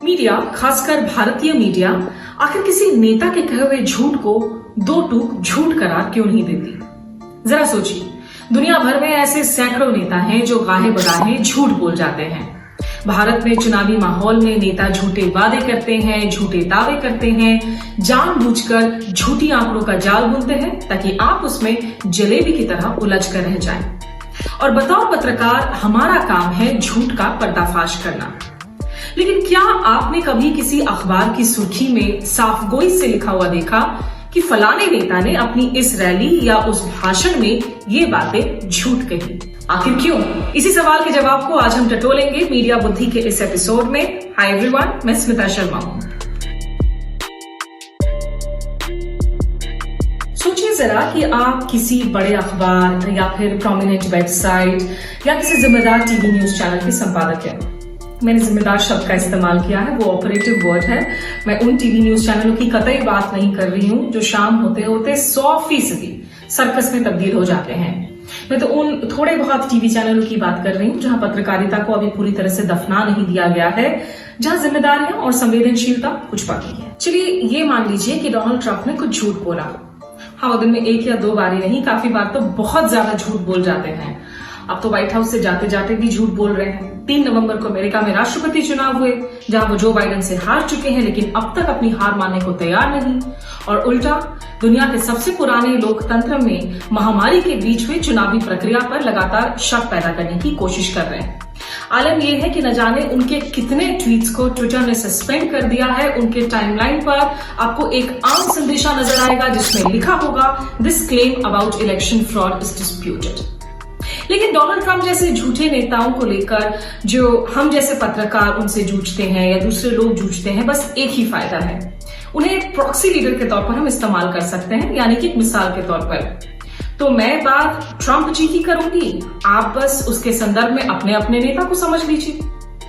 Media, खासकर भारतीय media, आखिर किसी नेता के कहे हुए झूठ को दो टूक झूठ करार क्यों नहीं देती? जरा सोचिए, दुनिया भर में ऐसे सैकड़ों नेता हैं जो गाहे बगाहे झूठ बोल जाते हैं। भारत में चुनावी माहौल में नेता झूठे वादे करते हैं, झूठे दावे करते हैं, जानबूझकर झूठी आंकड़ों का जाल बुनते हैं ताकि आप उसमें जलेबी की तरह उलझ कर रह जाएं। और बतौर पत्रकार हमारा काम है झूठ का पर्दाफाश करना। लेकिन क्या आपने कभी किसी अखबार की सुर्खी में साफ गोई से लिखा हुआ देखा कि फलाने नेता ने अपनी इस रैली या उस भाषण में ये बातें झूठ कही? आखिर क्यों? इसी सवाल के जवाब को आज हम टटोलेंगे मीडिया बुद्धि के इस एपिसोड में। हाय एवरीवन, मैं स्मिता शर्मा हूं। सोचिए जरा कि आप किसी बड़े अखबार या फिर प्रोमिनेंट वेबसाइट या किसी जिम्मेदार टीवी न्यूज चैनल के संपादक हैं। मैंने जिम्मेदार शब्द का इस्तेमाल किया है, वो ऑपरेटिव वर्ड है। मैं उन टीवी न्यूज चैनलों की कतई बात नहीं कर रही हूं जो शाम होते होते 100% सर्कस में तब्दील हो जाते हैं। मैं तो उन थोड़े बहुत टीवी चैनलों की बात कर रही हूं जहां पत्रकारिता को अभी पूरी तरह से दफना नहीं दिया गया है, जहां जिम्मेदारियां और संवेदनशीलता कुछ बाकी है। चलिए ये मान लीजिए कि डोनाल्ड ट्रंप ने कुछ झूठ बोला। हाँ, वो दिन में एक या दो बार ही नहीं, काफी बार तो बहुत ज्यादा झूठ बोल जाते हैं। अब तो व्हाइट हाउस से जाते जाते भी झूठ बोल रहे हैं। 3 नवंबर को अमेरिका में राष्ट्रपति चुनाव हुए जहां वो जो बाइडेन से हार चुके हैं, लेकिन अब तक अपनी हार मानने को तैयार नहीं। और उल्टा दुनिया के सबसे पुराने लोकतंत्र में महामारी के बीच हुई चुनावी प्रक्रिया पर लगातार शक पैदा करने की कोशिश कर रहे हैं। आलम यह है कि न जाने उनके कितने ट्वीट्स को ट्विटर ने सस्पेंड कर दिया है। उनके टाइमलाइन पर आपको एक आम संदेशा नजर आएगा जिसमें लिखा होगा, this claim about election fraud is disputed. लेकिन डोनाल्ड ट्रंप जैसे झूठे नेताओं को लेकर जो हम जैसे पत्रकार उनसे जूझते हैं या दूसरे लोग जूझते हैं, बस एक ही फायदा है, उन्हें एक प्रॉक्सी लीडर के तौर पर हम इस्तेमाल कर सकते हैं, यानी कि एक मिसाल के तौर पर। तो मैं बात ट्रंप जी की करूंगी, आप बस उसके संदर्भ में अपने अपने नेता को समझ लीजिए,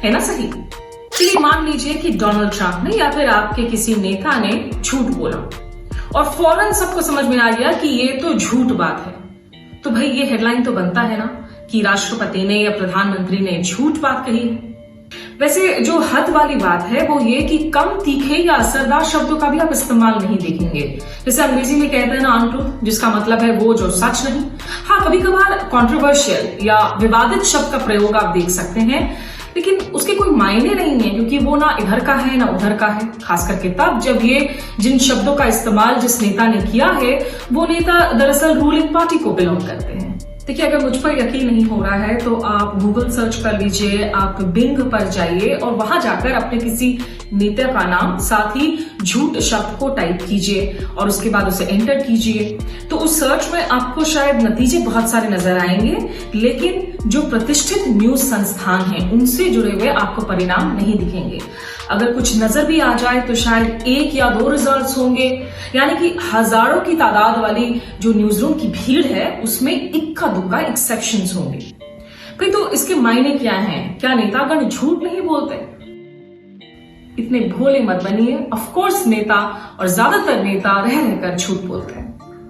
है ना सही? चलिए मान लीजिए कि डोनाल्ड ट्रंप ने या फिर आपके किसी नेता ने झूठ बोला और फौरन सबको समझ में आ गया कि ये तो झूठ बात है। तो भाई ये हेडलाइन तो बनता है ना कि राष्ट्रपति ने या प्रधानमंत्री ने झूठ बात कही है। वैसे जो हद वाली बात है वो ये कि कम तीखे या असरदार शब्दों का भी आप इस्तेमाल नहीं देखेंगे। जैसे अंग्रेजी में कहते हैं ना अनट्रूथ, जिसका मतलब है वो जो सच नहीं। हाँ, कभी कभार कॉन्ट्रोवर्शियल या विवादित शब्द का प्रयोग आप देख सकते हैं, लेकिन उसके कोई मायने नहीं है क्योंकि वो ना इधर का है ना उधर का है। खास करके तब जब ये जिन शब्दों का इस्तेमाल जिस नेता ने किया है वो नेता दरअसल रूलिंग पार्टी को बिलोंग करते हैं। देखिए, अगर मुझ पर यकीन नहीं हो रहा है तो आप गूगल सर्च कर लीजिए, आप बिंग पर जाइए और वहां जाकर अपने किसी नेता का नाम साथ ही झूठ शब्द को टाइप कीजिए और उसके बाद उसे एंटर कीजिए। तो उस सर्च में आपको शायद नतीजे बहुत सारे नजर आएंगे, लेकिन जो प्रतिष्ठित न्यूज संस्थान हैं उनसे जुड़े हुए आपको परिणाम नहीं दिखेंगे। अगर कुछ नजर भी आ जाए तो शायद 1 या 2 रिजल्ट्स होंगे, यानी कि हजारों की तादाद वाली जो न्यूज रूम की भीड़ है उसमें इक्का दुक्का एक्सेप्शंस होंगे। भाई तो इसके मायने क्या हैं? क्या नेतागण झूठ नहीं बोलते? इतने भोले मत बनिए। ऑफ कोर्स नेता और ज्यादातर नेता रह रहकर झूठ बोलते हैं।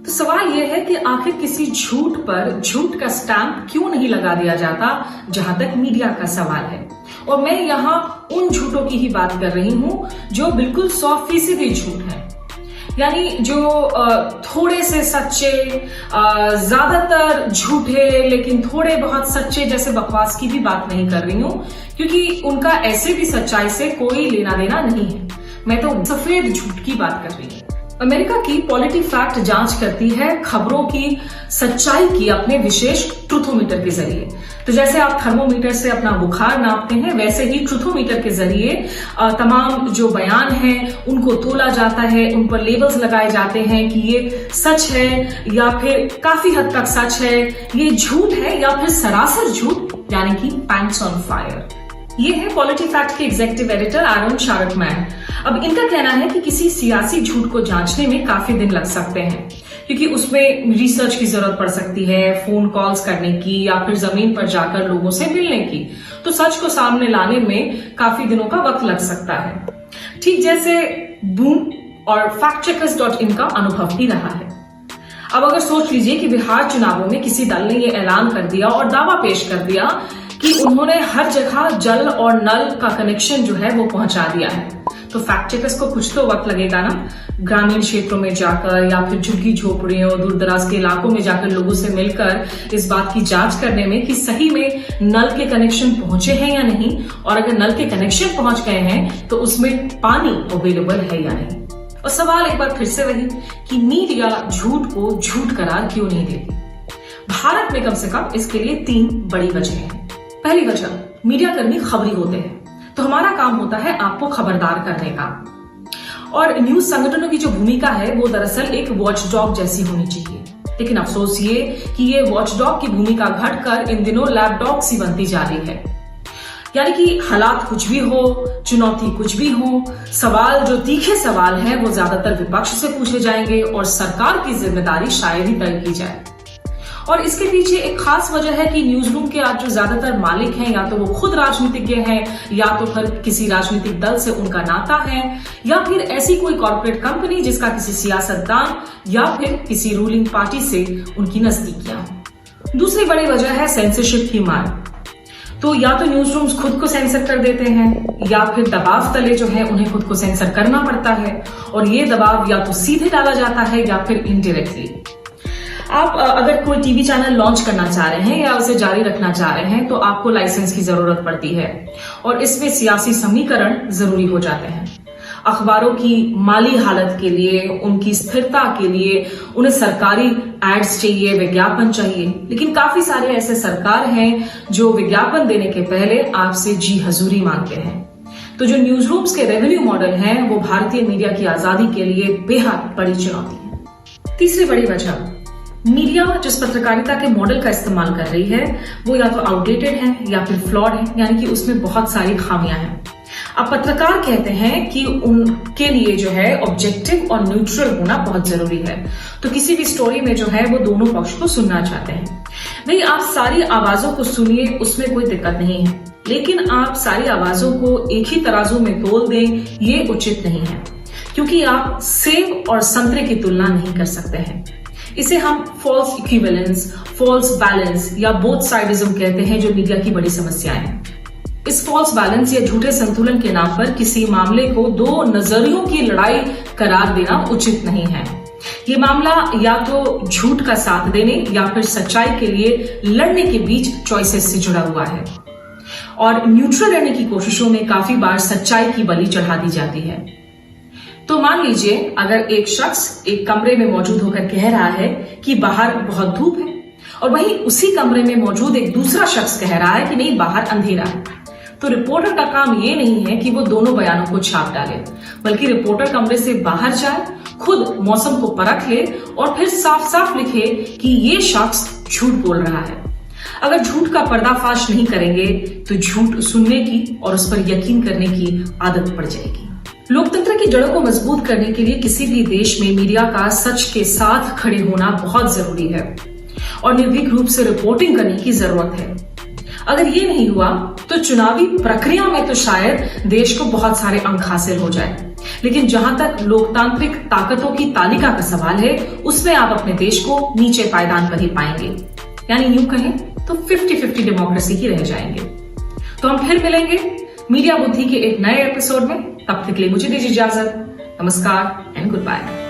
तो सवाल यह है कि आखिर किसी झूठ पर झूठ का स्टैंप क्यों नहीं लगा दिया जाता, जहां तक मीडिया का सवाल है। और मैं यहाँ उन झूठों की ही बात कर रही हूं जो बिल्कुल 100% झूठ है, यानी जो थोड़े से सच्चे, ज्यादातर झूठे लेकिन थोड़े बहुत सच्चे जैसे बकवास की भी बात नहीं कर रही हूं, क्योंकि उनका ऐसे भी सच्चाई से कोई लेना देना नहीं है। मैं तो सफेद झूठ की बात कर रही हूँ। अमेरिका की पॉलिटीफैक्ट जांच करती है खबरों की सच्चाई की अपने विशेष ट्रूथोमीटर के जरिए। तो जैसे आप थर्मोमीटर से अपना बुखार नापते हैं, वैसे ही ट्रूथोमीटर के जरिए तमाम जो बयान हैं उनको तोला जाता है, उन पर लेबल्स लगाए जाते हैं कि ये सच है या फिर काफी हद तक सच है, ये झूठ है या फिर सरासर झूठ, यानी कि पैंट्स ऑन फायर। ये है पॉलिटीफैक्ट के एग्जीक्यूटिव एडिटर एरन शार्टमैन। अब इनका कहना है कि किसी सियासी झूठ को जांचने में काफी दिन लग सकते हैं, क्योंकि उसमें रिसर्च की जरूरत पड़ सकती है, फोन कॉल्स करने की या फिर जमीन पर जाकर लोगों से मिलने की। तो सच को सामने लाने में काफी दिनों का वक्त लग सकता है, ठीक जैसे बूम और factcheckers.in का अनुभव भी रहा है। अब अगर सोच लीजिए कि बिहार चुनावों में किसी दल ने ये ऐलान कर दिया और दावा पेश कर दिया कि उन्होंने हर जगह जल और नल का कनेक्शन जो है वो पहुंचा दिया है। तो फैक्ट चेकर्स को कुछ तो वक्त लगेगा ना, ग्रामीण क्षेत्रों में जाकर या फिर झुग्गी झोपड़ियों और दूर दराज के इलाकों में जाकर लोगों से मिलकर इस बात की जांच करने में कि सही में नल के कनेक्शन पहुंचे हैं या नहीं, और अगर नल के कनेक्शन पहुंच गए हैं तो उसमें पानी अवेलेबल है या नहीं। और सवाल एक बार फिर से वही कि मीडिया झूठ को झूठ करार क्यों नहीं देती। भारत में कम से कम इसके लिए 3 बड़ी वजह है। पहली वजह, मीडिया कर्मी खबरी होते हैं, तो हमारा काम होता है आपको खबरदार करने का। और न्यूज संगठनों की जो भूमिका है वो दरअसल एक वॉचडॉग जैसी होनी चाहिए, लेकिन अफसोस ये कि ये वॉचडॉग की भूमिका घटकर इन दिनों लैपडॉग सी बनती जा रही है। यानी कि हालात कुछ भी हो, चुनौती कुछ भी हो, सवाल जो तीखे सवाल हैं वो ज्यादातर विपक्ष से पूछे जाएंगे और सरकार की जिम्मेदारी शायद ही तय की जाए। और इसके पीछे एक खास वजह है कि न्यूज रूम के आज जो ज्यादातर मालिक हैं, या तो वो खुद राजनीतिज्ञ हैं, या तो फिर किसी राजनीतिक दल से उनका नाता है, या फिर ऐसी कोई कॉर्पोरेट कंपनी जिसका किसी सियासतदान या फिर किसी रूलिंग पार्टी से उनकी नजदीकियां। दूसरी बड़ी वजह है सेंसरशिप की मार। तो या तो न्यूज रूम्स खुद को सेंसर कर देते हैं, या फिर दबाव तले जो है उन्हें खुद को सेंसर करना पड़ता है, और ये दबाव या तो सीधे डाला जाता है या फिर इनडायरेक्टली। आप अगर कोई टीवी चैनल लॉन्च करना चाह रहे हैं या उसे जारी रखना चाह रहे हैं तो आपको लाइसेंस की जरूरत पड़ती है, और इसमें सियासी समीकरण जरूरी हो जाते हैं। अखबारों की माली हालत के लिए, उनकी स्थिरता के लिए उन्हें सरकारी एड्स चाहिए, विज्ञापन चाहिए, लेकिन काफी सारे ऐसे सरकार हैं जो विज्ञापन देने के पहले आपसे जी हजूरी मांगते हैं। तो जो न्यूज रूम्स के रेवेन्यू मॉडल हैं वो भारतीय मीडिया की आजादी के लिए बेहद बड़ी चुनौती है। तीसरी बड़ी वजह, मीडिया जिस पत्रकारिता के मॉडल का इस्तेमाल कर रही है वो या तो आउटडेटेड है या फिर फ्लॉड है, यानी कि उसमें बहुत सारी खामियां हैं। अब पत्रकार कहते हैं कि उनके लिए जो है ऑब्जेक्टिव और न्यूट्रल होना बहुत जरूरी है, तो किसी भी स्टोरी में जो है वो दोनों पक्ष को सुनना चाहते हैं। नहीं, आप सारी आवाजों को सुनिए, उसमें कोई दिक्कत नहीं है, लेकिन आप सारी आवाजों को एक ही तराजू में तोल दें, ये उचित नहीं है, क्योंकि आप सेब और संतरे की तुलना नहीं कर सकते हैं। इसे हम फॉल्स इक्विवेलेंस, फॉल्स बैलेंस या बोथ साइडिज्म कहते हैं, जो मीडिया की बड़ी समस्याएं हैं। इस फॉल्स बैलेंस या झूठे संतुलन के नाम पर किसी मामले को 2 नजरियों की लड़ाई करार देना उचित नहीं है। ये मामला या तो झूठ का साथ देने या फिर सच्चाई के लिए लड़ने के बीच चॉइसेस से जुड़ा हुआ है, और न्यूट्रल रहने की कोशिशों में काफी बार सच्चाई की बलि चढ़ा दी जाती है। तो मान लीजिए अगर एक शख्स एक कमरे में मौजूद होकर कह रहा है कि बाहर बहुत धूप है, और वहीं उसी कमरे में मौजूद एक दूसरा शख्स कह रहा है कि नहीं बाहर अंधेरा है, तो रिपोर्टर का काम ये नहीं है कि वो दोनों बयानों को छाप डाले, बल्कि रिपोर्टर कमरे से बाहर जाए, खुद मौसम को परख ले और फिर साफ साफ लिखे कि ये शख्स झूठ बोल रहा है। अगर झूठ का पर्दाफाश नहीं करेंगे तो झूठ सुनने की और उस पर यकीन करने की आदत पड़ जाएगी। लोकतंत्र की जड़ों को मजबूत करने के लिए किसी भी देश में मीडिया का सच के साथ खड़े होना बहुत जरूरी है, और निर्भीक रूप से रिपोर्टिंग करने की जरूरत है। अगर ये नहीं हुआ तो चुनावी प्रक्रिया में तो शायद देश को बहुत सारे अंक हासिल हो जाए, लेकिन जहां तक लोकतांत्रिक ताकतों की तालिका का सवाल है उसमें आप अपने देश को नीचे पायदान पर ही पाएंगे, यानी यूं कहें तो 50-50 डेमोक्रेसी ही रह जाएंगे। तो हम फिर मिलेंगे मीडिया बुद्धि के एक नए एपिसोड में, तब तक के लिए मुझे दीजिए इजाजत। नमस्कार एंड गुड बाय।